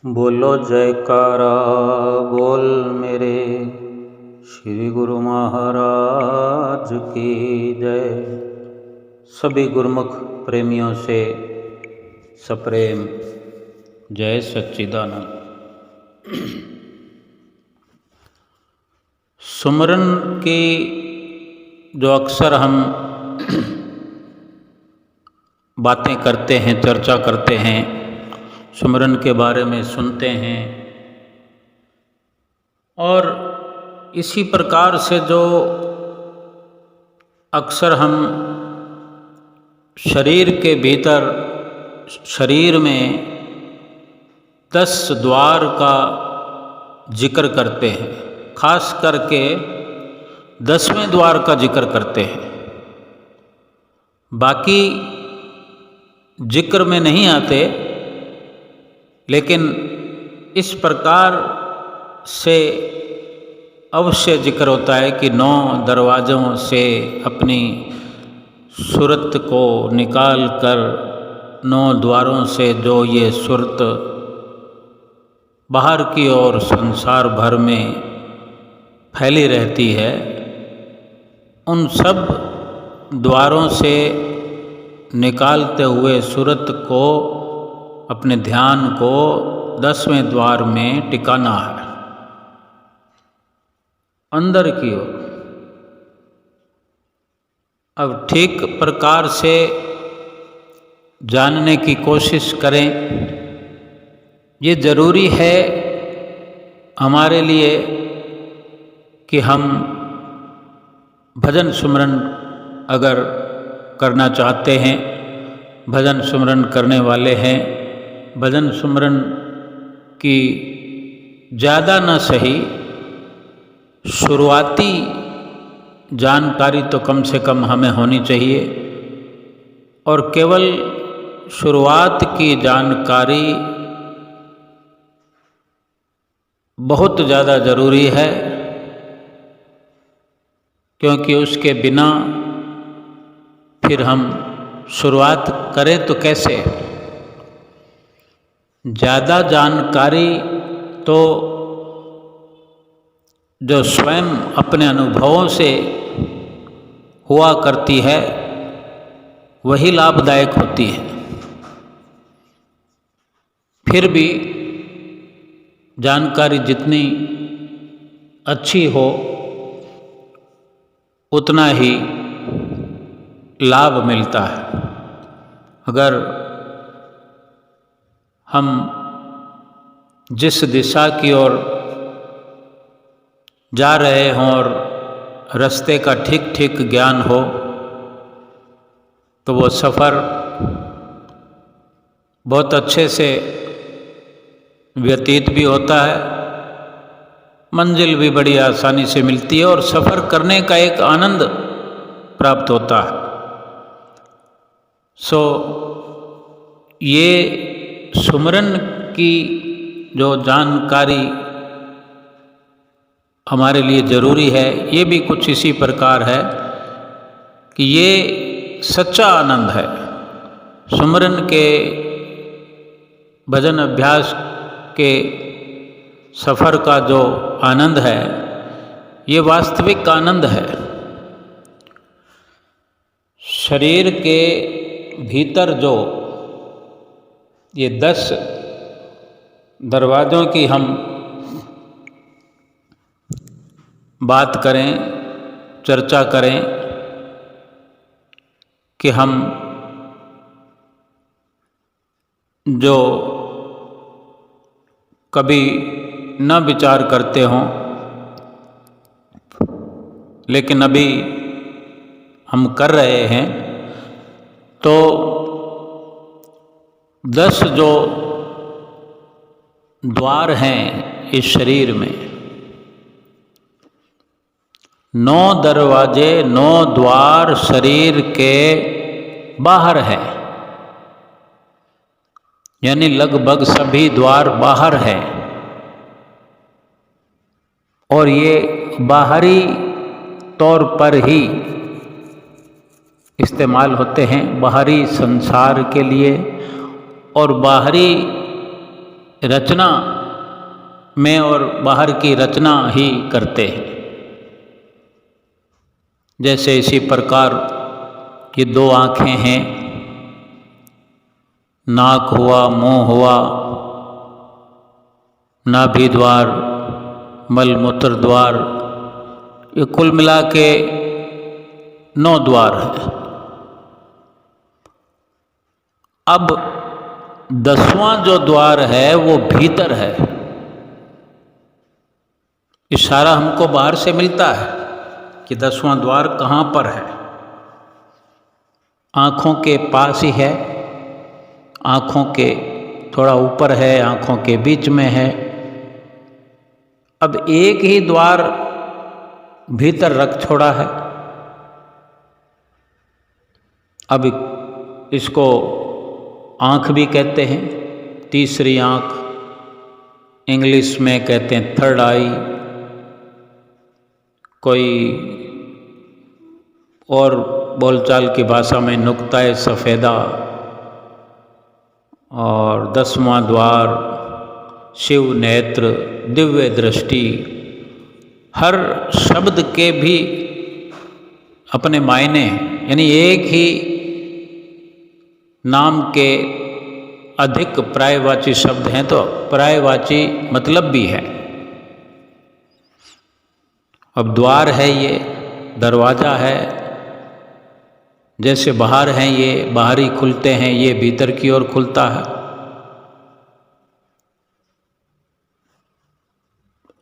बोलो जयकारा बोल मेरे श्री गुरु महाराज की जय। सभी गुरुमुख प्रेमियों से सप्रेम जय सच्चिदानंद। सुमरन की जो अक्सर हम बातें करते हैं, चर्चा करते हैं, सुमरन के बारे में सुनते हैं, और इसी प्रकार से जो अक्सर हम शरीर के भीतर, शरीर में 10 द्वार का जिक्र करते हैं, खास करके 10वें द्वार का जिक्र करते हैं। बाकी जिक्र में नहीं आते, लेकिन इस प्रकार से अवश्य जिक्र होता है कि 9 दरवाज़ों से अपनी सूरत को निकाल कर 9 द्वारों से जो ये सूरत बाहर की ओर संसार भर में फैली रहती है, उन सब द्वारों से निकालते हुए सूरत को, अपने ध्यान को 10वें द्वार में टिकाना है, अंदर की ओर। अब ठीक प्रकार से जानने की कोशिश करें। ये ज़रूरी है हमारे लिए कि हम भजन सुमरन अगर करना चाहते हैं, भजन सुमरन करने वाले हैं, भजन सुमरन की ज़्यादा न सही शुरुआती जानकारी तो कम से कम हमें होनी चाहिए, और केवल शुरुआत की जानकारी बहुत ज़्यादा ज़रूरी है, क्योंकि उसके बिना फिर हम शुरुआत करें तो कैसे। ज़्यादा जानकारी तो जो स्वयं अपने अनुभवों से हुआ करती है वही लाभदायक होती है। फिर भी जानकारी जितनी अच्छी हो उतना ही लाभ मिलता है। अगर हम जिस दिशा की ओर जा रहे हों और रास्ते का ठीक ठीक ज्ञान हो, तो वो सफ़र बहुत अच्छे से व्यतीत भी होता है, मंजिल भी बड़ी आसानी से मिलती है, और सफ़र करने का एक आनंद प्राप्त होता है। ये सुमरन की जो जानकारी हमारे लिए ज़रूरी है, ये भी कुछ इसी प्रकार है कि ये सच्चा आनंद है। सुमरन के भजन अभ्यास के सफ़र का जो आनंद है, ये वास्तविक आनंद है। शरीर के भीतर जो ये 10 दरवाज़ों की हम बात करें, चर्चा करें कि हम जो कभी न विचार करते हों, लेकिन अभी हम कर रहे हैं, तो 10 जो द्वार हैं इस शरीर में, 9 दरवाजे, 9 द्वार शरीर के बाहर है, यानी लगभग सभी द्वार बाहर हैं, और ये बाहरी तौर पर ही इस्तेमाल होते हैं, बाहरी संसार के लिए, और बाहरी रचना में और बाहर की रचना ही करते हैं। जैसे इसी प्रकार ये दो आँखें हैं, नाक हुआ, मुंह हुआ, नाभि द्वार, मल मूत्र द्वार, ये कुल मिला के 9 द्वार हैं। अब 10वां जो द्वार है वो भीतर है। इशारा हमको बाहर से मिलता है कि 10वां द्वार कहाँ पर है। आँखों के पास ही है, आँखों के थोड़ा ऊपर है, आँखों के बीच में है। अब एक ही द्वार भीतर रख छोड़ा है। अब इसको आँख भी कहते हैं, तीसरी आँख, इंग्लिश में कहते हैं थर्ड आई, कोई और बोलचाल की भाषा में नुक्ता-ए सफ़ेदा। और 10वां द्वार शिव नेत्र, दिव्य दृष्टि। हर शब्द के भी अपने मायने, यानी एक ही नाम के अधिक पर्यायवाची शब्द हैं तो पर्यायवाची मतलब भी है। अब द्वार है, ये दरवाज़ा है। जैसे बाहर हैं ये बाहरी खुलते हैं, ये भीतर की ओर खुलता है।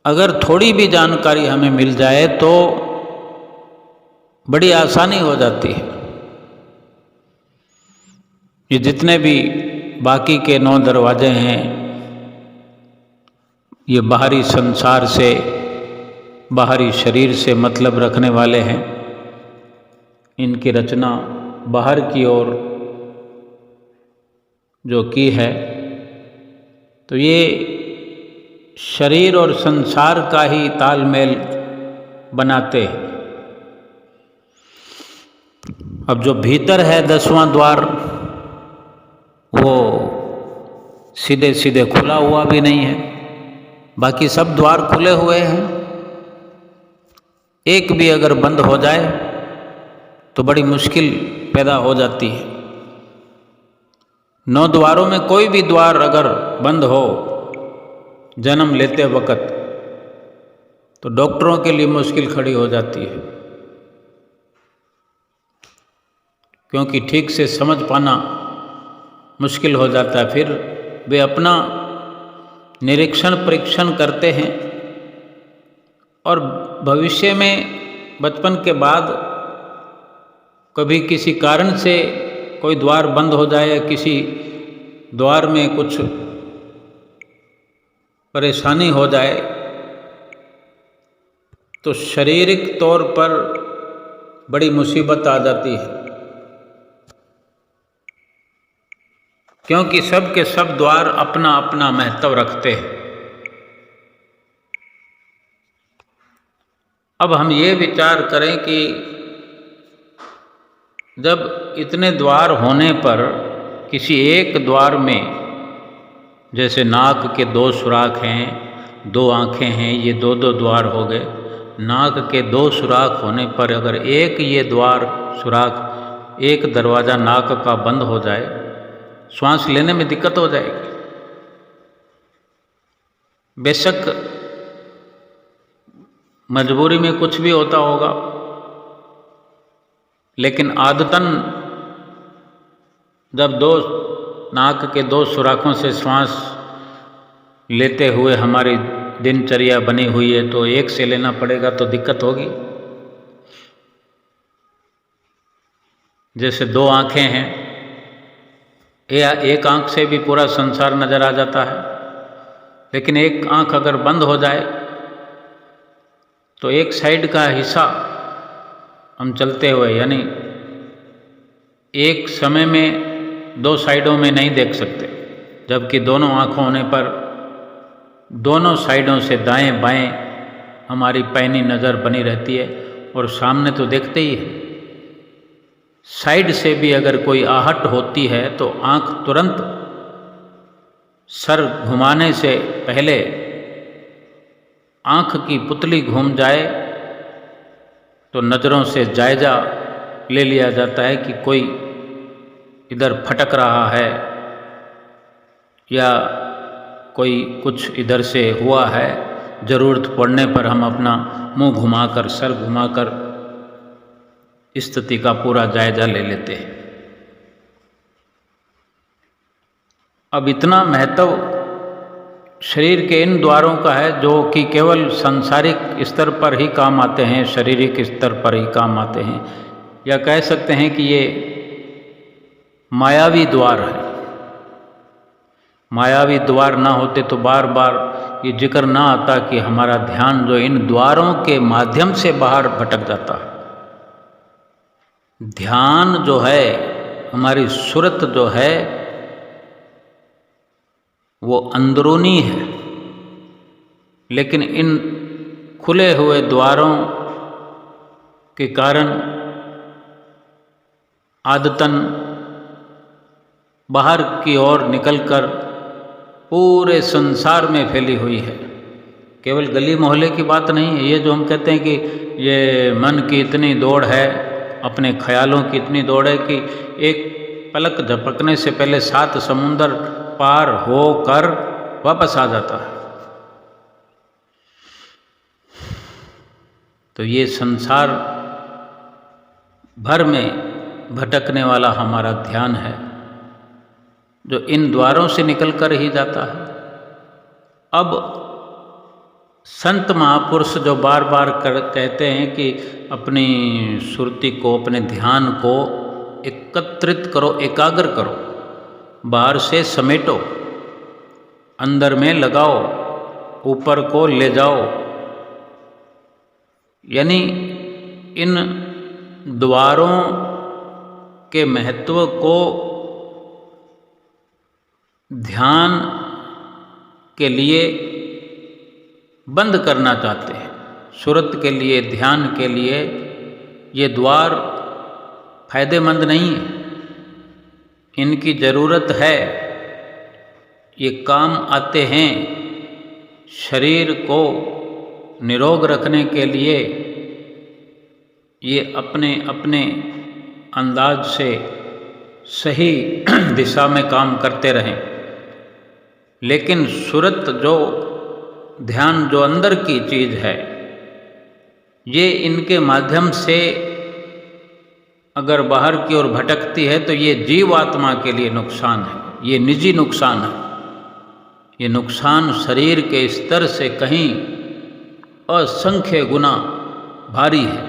अगर थोड़ी भी जानकारी हमें मिल जाए तो बड़ी आसानी हो जाती है। ये जितने भी बाकी के 9 दरवाजे हैं, ये बाहरी संसार से, बाहरी शरीर से मतलब रखने वाले हैं। इनकी रचना बाहर की ओर जो की है, तो ये शरीर और संसार का ही तालमेल बनाते हैं। अब जो भीतर है 10वां द्वार, वो सीधे सीधे खुला हुआ भी नहीं है, बाकी सब द्वार खुले हुए हैं। एक भी अगर बंद हो जाए तो बड़ी मुश्किल पैदा हो जाती है। 9 द्वारों में कोई भी द्वार अगर बंद हो जन्म लेते वक्त, तो डॉक्टरों के लिए मुश्किल खड़ी हो जाती है, क्योंकि ठीक से समझ पाना मुश्किल हो जाता है। फिर वे अपना निरीक्षण परीक्षण करते हैं और भविष्य में बचपन के बाद कभी किसी कारण से कोई द्वार बंद हो जाए या किसी द्वार में कुछ परेशानी हो जाए तो शारीरिक तौर पर बड़ी मुसीबत आ जाती है, क्योंकि सब के सब द्वार अपना अपना महत्व रखते हैं। अब हम ये विचार करें कि जब इतने द्वार होने पर किसी एक द्वार में, जैसे नाक के 2 सुराख हैं, 2 आँखें हैं, ये 2-2 द्वार हो गए। नाक के 2 सुराख होने पर अगर एक ये द्वार सुराख, एक दरवाज़ा नाक का बंद हो जाए, श्वास लेने में दिक्कत हो जाएगी। बेशक मजबूरी में कुछ भी होता होगा, लेकिन आदतन जब 2 नाक के 2 सुराखों से श्वास लेते हुए हमारी दिनचर्या बनी हुई है, तो एक से लेना पड़ेगा तो दिक्कत होगी। जैसे 2 आँखें हैं, एक आँख से भी पूरा संसार नज़र आ जाता है, लेकिन एक आँख अगर बंद हो जाए तो एक साइड का हिस्सा हम चलते हुए, यानी एक समय में 2 साइडों में नहीं देख सकते, जबकि दोनों आँखों होने पर दोनों साइडों से दाएं बाएं हमारी पैनी नज़र बनी रहती है और सामने तो देखते ही है। साइड से भी अगर कोई आहट होती है तो आँख तुरंत सर घुमाने से पहले आँख की पुतली घूम जाए तो नज़रों से जायज़ा ले लिया जाता है कि कोई इधर फटक रहा है या कोई कुछ इधर से हुआ है। ज़रूरत पड़ने पर हम अपना मुंह घुमाकर, सर घुमाकर स्थिति का पूरा जायज़ा ले लेते हैं। अब इतना महत्व शरीर के इन द्वारों का है जो कि केवल सांसारिक स्तर पर ही काम आते हैं, शारीरिक स्तर पर ही काम आते हैं, या कह सकते हैं कि ये मायावी द्वार है। मायावी द्वार ना होते तो बार बार ये जिक्र ना आता कि हमारा ध्यान जो इन द्वारों के माध्यम से बाहर भटक जाता है। ध्यान जो है, हमारी सुरत जो है, वो अंदरूनी है, लेकिन इन खुले हुए द्वारों के कारण आदतन बाहर की ओर निकलकर पूरे संसार में फैली हुई है। केवल गली मोहल्ले की बात नहीं है। ये जो हम कहते हैं कि ये मन की इतनी दौड़ है, अपने ख्यालों की इतनी दौड़ है कि एक पलक झपकने से पहले 7 समुंदर पार होकर वापस आ जाता है। तो ये संसार भर में भटकने वाला हमारा ध्यान है, जो इन द्वारों से निकलकर ही जाता है। अब संत महापुरुष जो बार बार कहते हैं कि अपनी सुरति को, अपने ध्यान को एकत्रित करो, एकाग्र करो, बाहर से समेटो, अंदर में लगाओ, ऊपर को ले जाओ, यानी इन द्वारों के महत्व को ध्यान के लिए बंद करना चाहते हैं। सुरत के लिए, ध्यान के लिए ये द्वार फायदेमंद नहीं है, इनकी ज़रूरत है, ये काम आते हैं। शरीर को निरोग रखने के लिए ये अपने अपने अंदाज से सही दिशा में काम करते रहें, लेकिन सुरत जो ध्यान जो अंदर की चीज़ है, ये इनके माध्यम से अगर बाहर की ओर भटकती है तो ये जीवात्मा के लिए नुकसान है, ये निजी नुकसान है। ये नुकसान शरीर के स्तर से कहीं असंख्य गुना भारी है,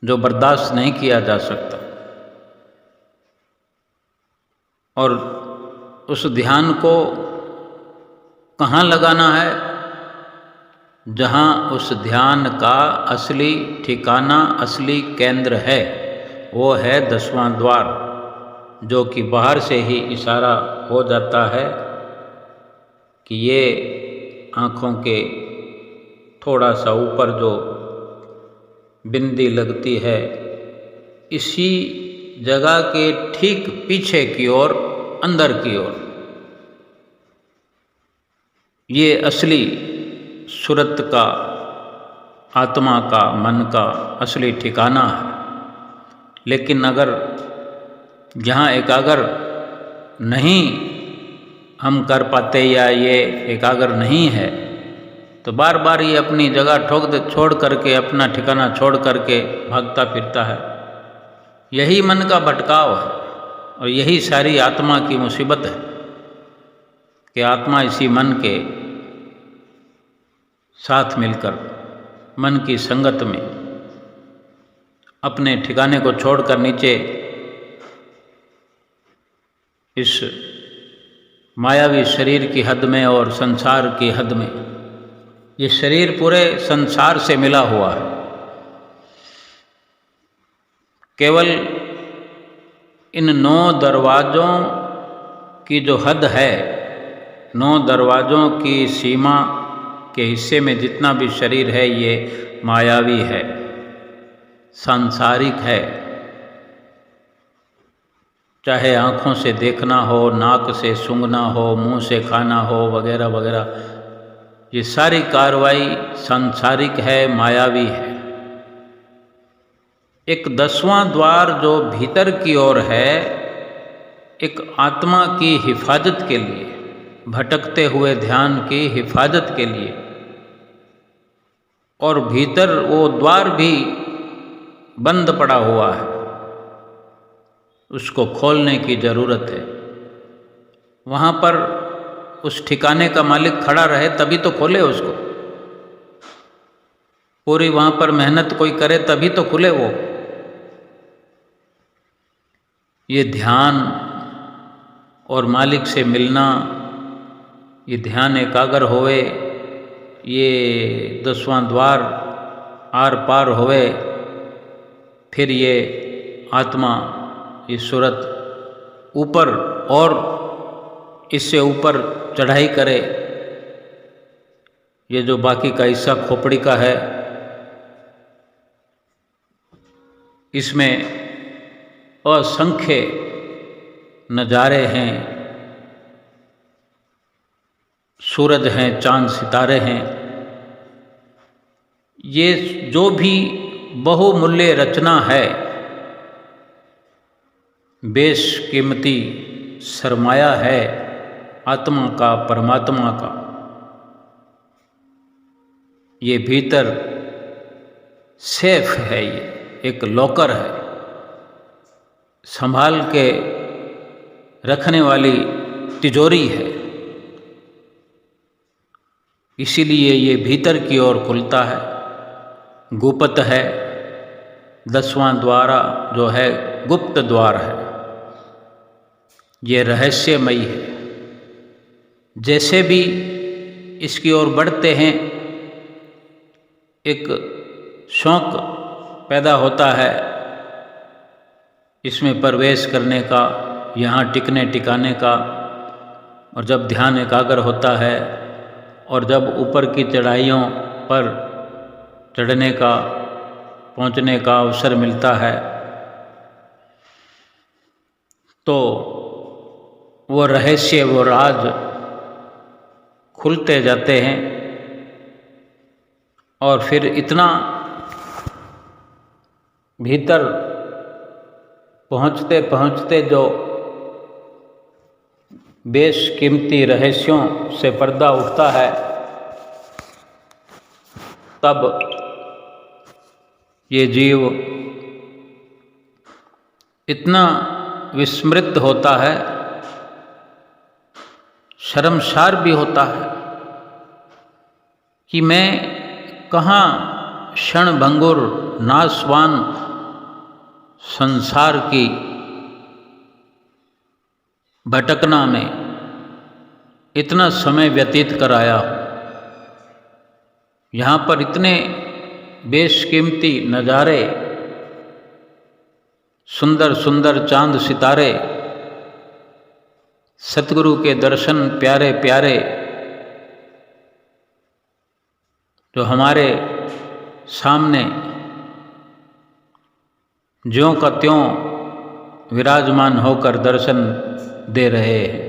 जो बर्दाश्त नहीं किया जा सकता। और उस ध्यान को कहाँ लगाना है? जहाँ उस ध्यान का असली ठिकाना, असली केंद्र है, वो है 10वां द्वार, जो कि बाहर से ही इशारा हो जाता है कि ये आँखों के थोड़ा सा ऊपर जो बिंदी लगती है, इसी जगह के ठीक पीछे की ओर, अंदर की ओर, ये असली सुरत का, आत्मा का, मन का असली ठिकाना है। लेकिन अगर यहाँ एकाग्र नहीं हम कर पाते या ये एकाग्र नहीं है, तो बार बार ये अपनी जगह छोड़ करके, अपना ठिकाना छोड़ करके भागता फिरता है। यही मन का भटकाव है और यही सारी आत्मा की मुसीबत है कि आत्मा इसी मन के साथ मिलकर, मन की संगत में अपने ठिकाने को छोड़कर नीचे इस मायावी शरीर की हद में और संसार की हद में, ये शरीर पूरे संसार से मिला हुआ है। केवल इन 9 दरवाज़ों की जो हद है, 9 दरवाज़ों की सीमा के हिस्से में जितना भी शरीर है, ये मायावी है, सांसारिक है। चाहे आँखों से देखना हो, नाक से सूंघना हो, मुंह से खाना हो, वगैरह वगैरह, ये सारी कार्रवाई सांसारिक है, मायावी है। एक 10वां द्वार जो भीतर की ओर है, एक आत्मा की हिफाजत के लिए, भटकते हुए ध्यान की हिफाजत के लिए, और भीतर वो द्वार भी बंद पड़ा हुआ है, उसको खोलने की ज़रूरत है। वहाँ पर उस ठिकाने का मालिक खड़ा रहे तभी तो खोले उसको, पूरी वहाँ पर मेहनत कोई करे तभी तो खुले वो। ये ध्यान और मालिक से मिलना, ये ध्यान एकाग्र होवे, ये 10वां द्वार आर पार होवे, फिर ये आत्मा, ये सूरत ऊपर और इससे ऊपर चढ़ाई करे। ये जो बाकी का हिस्सा खोपड़ी का है, इसमें असंख्य नज़ारे हैं, सूरज हैं, चांद सितारे हैं। ये जो भी बहुमूल्य रचना है, बेशकीमती सरमाया है आत्मा का, परमात्मा का, ये भीतर सेफ है, ये एक लॉकर है, संभाल के रखने वाली तिजोरी है। इसीलिए ये भीतर की ओर खुलता है, गुप्त है। 10वां द्वारा जो है गुप्त द्वार है, ये रहस्यमयी है। जैसे भी इसकी ओर बढ़ते हैं, एक शौक पैदा होता है इसमें प्रवेश करने का, यहाँ टिकने टिकाने का। और जब ध्यान एकाग्र होता है और जब ऊपर की चढ़ाइयों पर चढ़ने का, पहुँचने का अवसर मिलता है, तो वो रहस्य, वो राज खुलते जाते हैं। और फिर इतना भीतर पहुँचते पहुँचते जो बेशकीमती रहस्यों से पर्दा उठता है, तब ये जीव इतना विस्मृत होता है, शर्मसार भी होता है कि मैं कहाँ क्षणभंगुर नाशवान संसार की भटकना में इतना समय व्यतीत कर आया हूँ। यहाँ पर इतने बेशकीमती नज़ारे, सुंदर सुंदर चांद सितारे, सतगुरु के दर्शन प्यारे प्यारे, जो हमारे सामने ज्यों का त्यों विराजमान होकर दर्शन दे रहे हैं।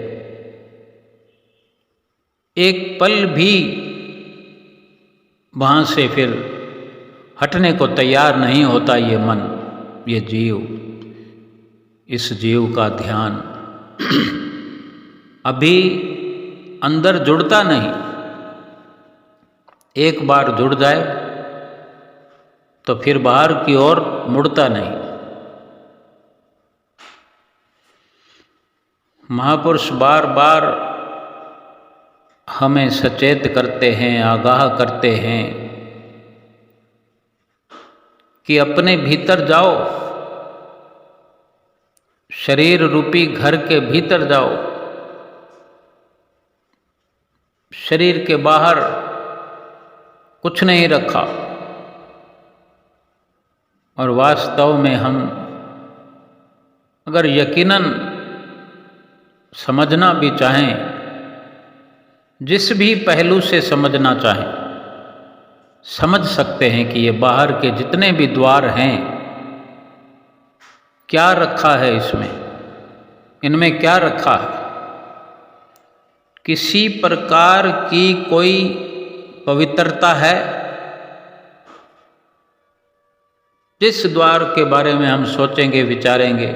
एक पल भी वहाँ से फिर हटने को तैयार नहीं होता ये मन, ये जीव। इस जीव का ध्यान अभी अंदर जुड़ता नहीं। एक बार जुड़ जाए तो फिर बाहर की ओर मुड़ता नहीं। महापुरुष बार बार हमें सचेत करते हैं, आगाह करते हैं कि अपने भीतर जाओ, शरीर रूपी घर के भीतर जाओ। शरीर के बाहर कुछ नहीं रखा। और वास्तव में हम अगर यकीनन समझना भी चाहें, जिस भी पहलू से समझना चाहें, समझ सकते हैं कि ये बाहर के जितने भी द्वार हैं, क्या रखा है इसमें, इनमें क्या रखा है? किसी प्रकार की कोई पवित्रता है? जिस द्वार के बारे में हम सोचेंगे विचारेंगे,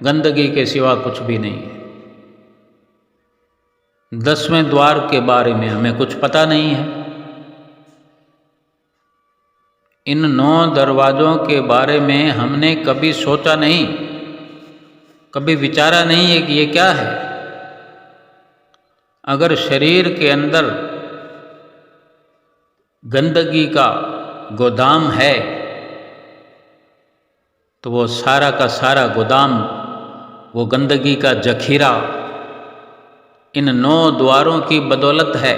गंदगी के सिवा कुछ भी नहीं है। 10वें द्वार के बारे में हमें कुछ पता नहीं है। इन 9 दरवाज़ों के बारे में हमने कभी सोचा नहीं, कभी विचारा नहीं है कि ये क्या है। अगर शरीर के अंदर गंदगी का गोदाम है तो वो सारा का सारा गोदाम, वो गंदगी का जखीरा इन 9 द्वारों की बदौलत है।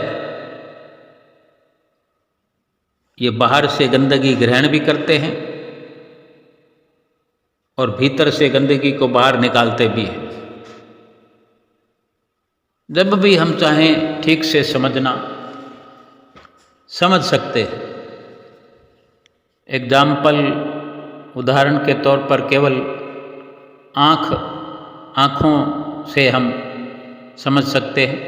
ये बाहर से गंदगी ग्रहण भी करते हैं और भीतर से गंदगी को बाहर निकालते भी हैं। जब भी हम चाहें ठीक से समझना, समझ सकते हैं। एग्जाम्पल, उदाहरण के तौर पर केवल आँखों से हम समझ सकते हैं।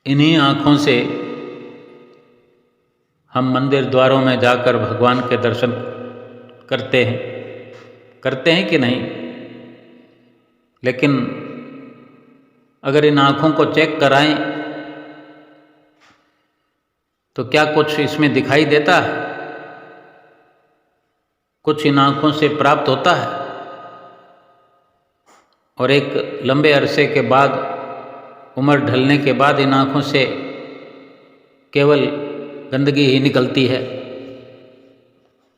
इन्हीं आँखों से हम मंदिर द्वारों में जाकर भगवान के दर्शन करते हैं कि नहीं? लेकिन अगर इन आँखों को चेक कराएं तो क्या कुछ इसमें दिखाई देता है? कुछ इन आँखों से प्राप्त होता है? और एक लंबे अरसे के बाद, उम्र ढलने के बाद इन आँखों से केवल गंदगी ही निकलती है,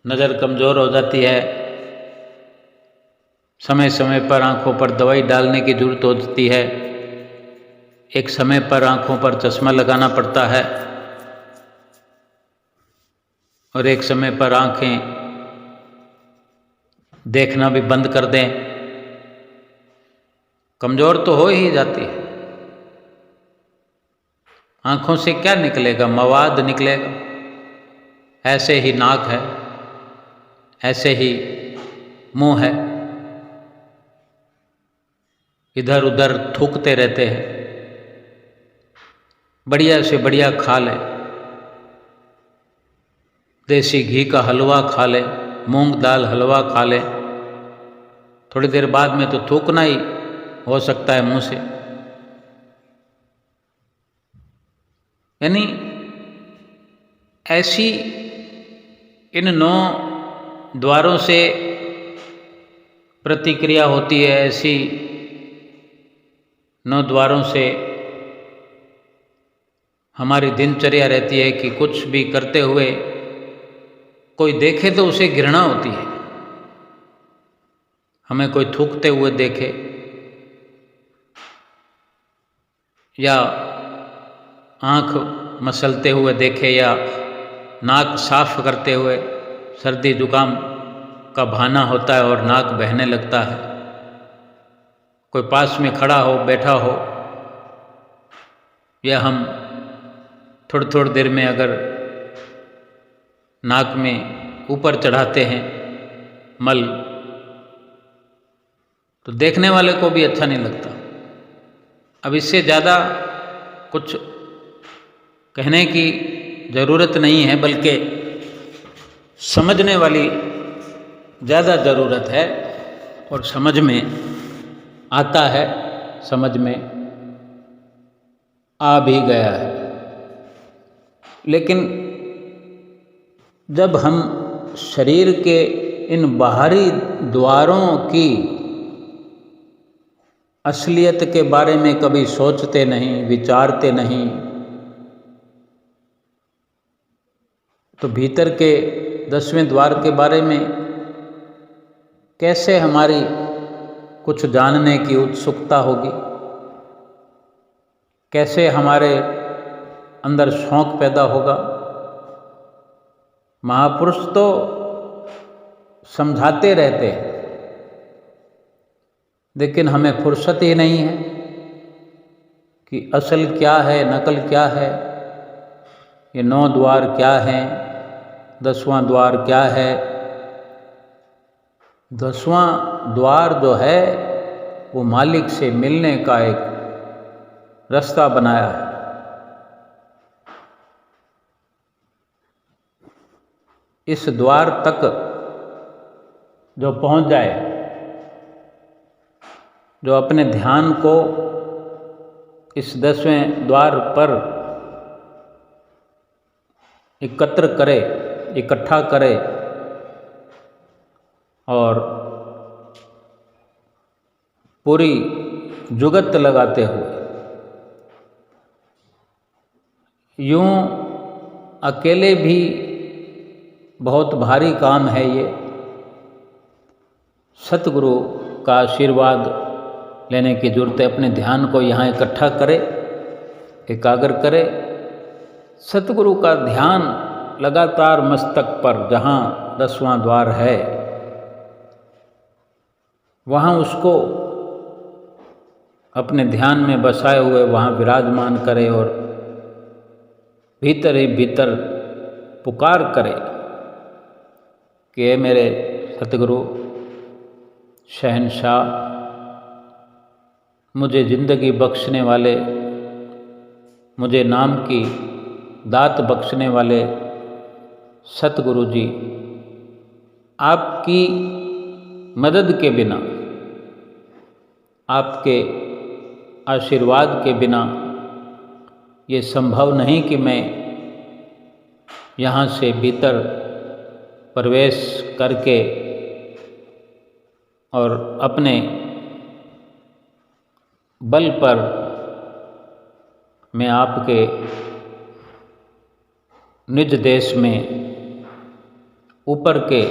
नज़र कमज़ोर हो जाती है, समय समय पर आँखों पर दवाई डालने की जरूरत होती है, एक समय पर आँखों पर चश्मा लगाना पड़ता है और एक समय पर आँखें देखना भी बंद कर दें, कमज़ोर तो हो ही जाती है। आँखों से क्या निकलेगा? मवाद निकलेगा। ऐसे ही नाक है, ऐसे ही मुंह है, इधर उधर थूकते रहते हैं। बढ़िया से बढ़िया खा लें, देसी घी का हलवा खा लें, मूंग दाल हलवा खा लें, थोड़ी देर बाद में तो थूकना ही हो सकता है मुंह से। यानी ऐसी इन 9 द्वारों से प्रतिक्रिया होती है, ऐसी 9 द्वारों से हमारी दिनचर्या रहती है कि कुछ भी करते हुए कोई देखे तो उसे घृणा होती है। हमें कोई थूकते हुए देखे या आँख मसलते हुए देखे या नाक साफ करते हुए, सर्दी जुकाम का बहाना होता है और नाक बहने लगता है, कोई पास में खड़ा हो, बैठा हो, या हम थोड़ी थोड़ी देर में अगर नाक में ऊपर चढ़ाते हैं मल, तो देखने वाले को भी अच्छा नहीं लगता। अब इससे ज़्यादा कुछ कहने की ज़रूरत नहीं है, बल्कि समझने वाली ज़्यादा ज़रूरत है, और समझ में आता है, समझ में आ भी गया है। लेकिन जब हम शरीर के इन बाहरी द्वारों की असलियत के बारे में कभी सोचते नहीं, विचारते नहीं, तो भीतर के 10वें द्वार के बारे में कैसे हमारी कुछ जानने की उत्सुकता होगी? कैसे हमारे अंदर शौक पैदा होगा? महापुरुष तो समझाते रहते हैं, लेकिन हमें फुर्सत ही नहीं है कि असल क्या है, नकल क्या है, ये 9 द्वार क्या हैं, 10वां द्वार क्या है, 10वां द्वार जो है वो मालिक से मिलने का एक रास्ता बनाया है। इस द्वार तक जो पहुंच जाए, जो अपने ध्यान को इस 10वें द्वार पर एकत्र करे, इकट्ठा करे और पूरी जुगत लगाते हुए, यूं अकेले भी बहुत भारी काम है ये, सतगुरु का आशीर्वाद लेने की जरूरत है। अपने ध्यान को यहाँ इकट्ठा करे, एकाग्र करे, सतगुरु का ध्यान लगातार मस्तक पर, जहाँ 10वां द्वार है वहाँ उसको अपने ध्यान में बसाए हुए वहाँ विराजमान करे और भीतर ही भीतर पुकार करे कि ये मेरे सतगुरु शहंशाह, मुझे ज़िंदगी बख्शने वाले, मुझे नाम की दात बख्शने वाले सतगुरु जी, आपकी मदद के बिना, आपके आशीर्वाद के बिना ये संभव नहीं कि मैं यहाँ से भीतर प्रवेश करके और अपने बल पर मैं आपके निज देश में, ऊपर के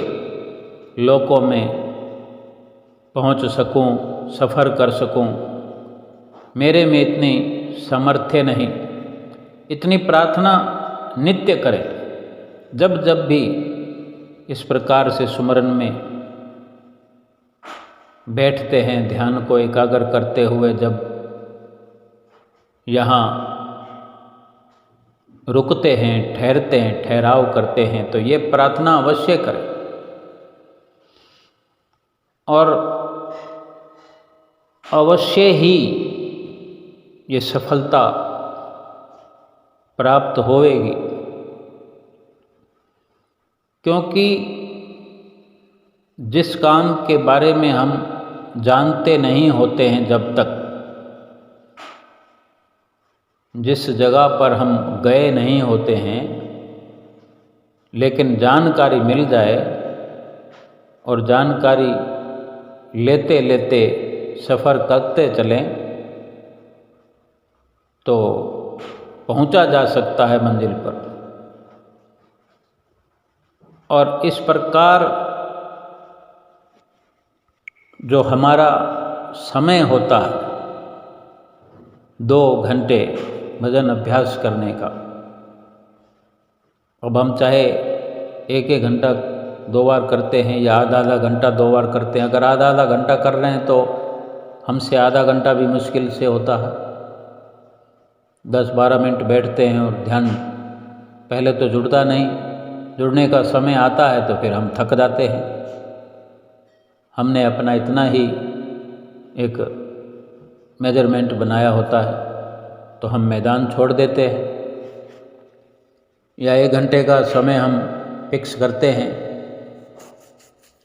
लोकों में पहुँच सकूं, सफ़र कर सकूं। मेरे में इतनी सामर्थ्य नहीं। इतनी प्रार्थना नित्य करें। जब जब भी इस प्रकार से सुमरन में बैठते हैं, ध्यान को एकाग्र करते हुए जब यहाँ रुकते हैं, ठहरते हैं, ठहराव करते हैं, तो ये प्रार्थना अवश्य करें और अवश्य ही ये सफलता प्राप्त होएगी। क्योंकि जिस काम के बारे में हम जानते नहीं होते हैं, जब तक जिस जगह पर हम गए नहीं होते हैं, लेकिन जानकारी मिल जाए और जानकारी लेते लेते सफ़र करते चलें तो पहुंचा जा सकता है मंजिल पर। और इस प्रकार जो हमारा समय होता है 2 घंटे भजन अभ्यास करने का, अब हम चाहे 1-1 घंटा 2 बार करते हैं या आधा घंटा 2 बार करते हैं। अगर आधा घंटा कर रहे हैं तो हमसे आधा घंटा भी मुश्किल से होता है। 10-12 मिनट बैठते हैं और ध्यान पहले तो जुड़ता नहीं, जुड़ने का समय आता है तो फिर हम थक जाते हैं। हमने अपना इतना ही एक मेजरमेंट बनाया होता है तो हम मैदान छोड़ देते हैं। या 1 घंटे का समय हम फिक्स करते हैं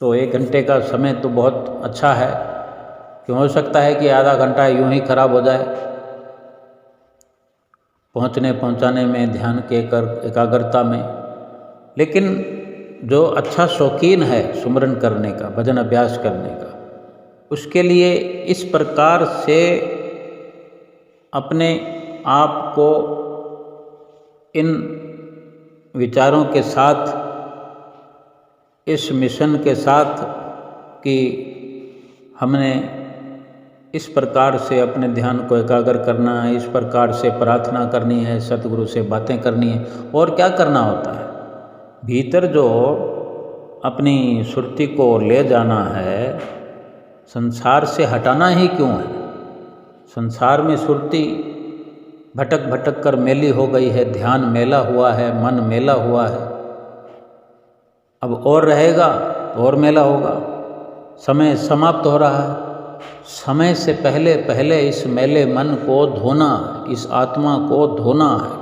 तो 1 घंटे का समय तो बहुत अच्छा है, क्यों हो सकता है कि आधा घंटा यूं ही खराब हो जाए पहुंचाने में, ध्यान के एकाग्रता में। लेकिन जो अच्छा शौकीन है सुमरन करने का, भजन अभ्यास करने का, उसके लिए इस प्रकार से अपने आप को इन विचारों के साथ, इस मिशन के साथ कि हमने इस प्रकार से अपने ध्यान को एकाग्र करना है, इस प्रकार से प्रार्थना करनी है, सतगुरु से बातें करनी है, और क्या करना होता है भीतर जो अपनी सुरती को ले जाना है, संसार से हटाना ही क्यों है। संसार में सुरती भटक भटक कर मेली हो गई है, ध्यान मेला हुआ है, मन मेला हुआ है। अब और रहेगा तो और मेला होगा। समय समाप्त हो रहा है। समय से पहले पहले इस मैले मन को धोना है, इस आत्मा को धोना है,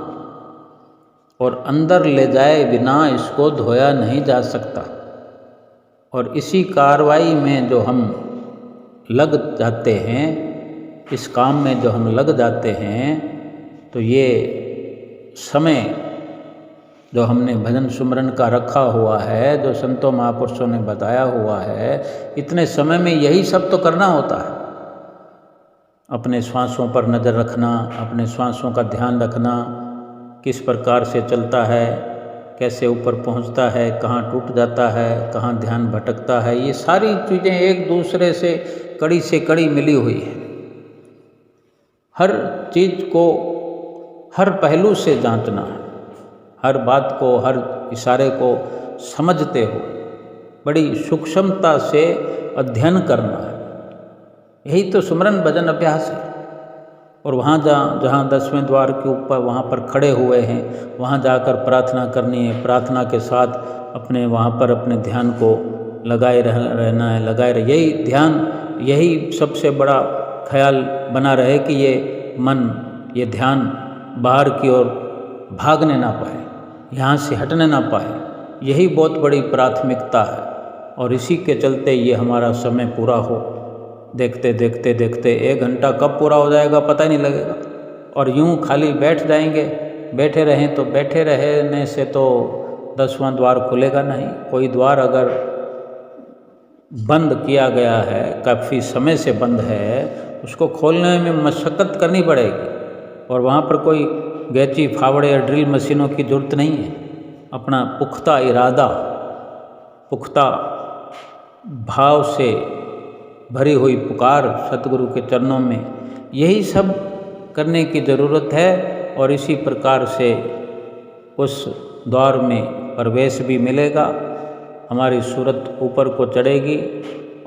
और अंदर ले जाए बिना इसको धोया नहीं जा सकता। और इसी कार्रवाई में जो हम लग जाते हैं, इस काम में जो हम लग जाते हैं, तो ये समय जो हमने भजन सुमरन का रखा हुआ है, जो संतों महापुरुषों ने बताया हुआ है, इतने समय में यही सब तो करना होता है। अपने श्वासों पर नज़र रखना, अपने श्वासों का ध्यान रखना, किस प्रकार से चलता है, कैसे ऊपर पहुंचता है, कहाँ टूट जाता है, कहाँ ध्यान भटकता है, ये सारी चीज़ें एक दूसरे से कड़ी मिली हुई है। हर चीज़ को हर पहलू से जांचना है, हर बात को, हर इशारे को समझते हो बड़ी सूक्ष्मता से अध्ययन करना है। यही तो सुमरन भजन अभ्यास है। और वहाँ जहाँ 10वें द्वार के ऊपर वहाँ पर खड़े हुए हैं, वहाँ जाकर प्रार्थना करनी है। प्रार्थना के साथ अपने वहाँ पर अपने ध्यान को लगाए रहना है, यही ध्यान, यही सबसे बड़ा ख्याल बना रहे कि ये मन, ये ध्यान बाहर की ओर भागने ना पाए, यहाँ से हटने ना पाए। यही बहुत बड़ी प्राथमिकता है। और इसी के चलते ये हमारा समय पूरा हो, देखते देखते देखते 1 घंटा कब पूरा हो जाएगा पता ही नहीं लगेगा। और यूं खाली बैठ जाएंगे, बैठे रहें तो बैठे रहने से तो 10वां द्वार खुलेगा नहीं। कोई द्वार अगर बंद किया गया है, काफ़ी समय से बंद है, उसको खोलने में मशक्क़त करनी पड़ेगी। और वहाँ पर कोई गैची, फावड़े या ड्रिल मशीनों की ज़रूरत नहीं है। अपना पुख्ता इरादा, पुख्ता भाव से भरी हुई पुकार सतगुरु के चरणों में, यही सब करने की ज़रूरत है। और इसी प्रकार से उस द्वार में प्रवेश भी मिलेगा, हमारी सूरत ऊपर को चढ़ेगी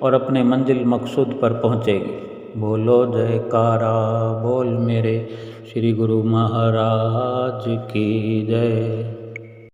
और अपने मंजिल मकसूद पर पहुँचेगी। बोलो जयकारा बोल मेरे श्री गुरु महाराज की जय।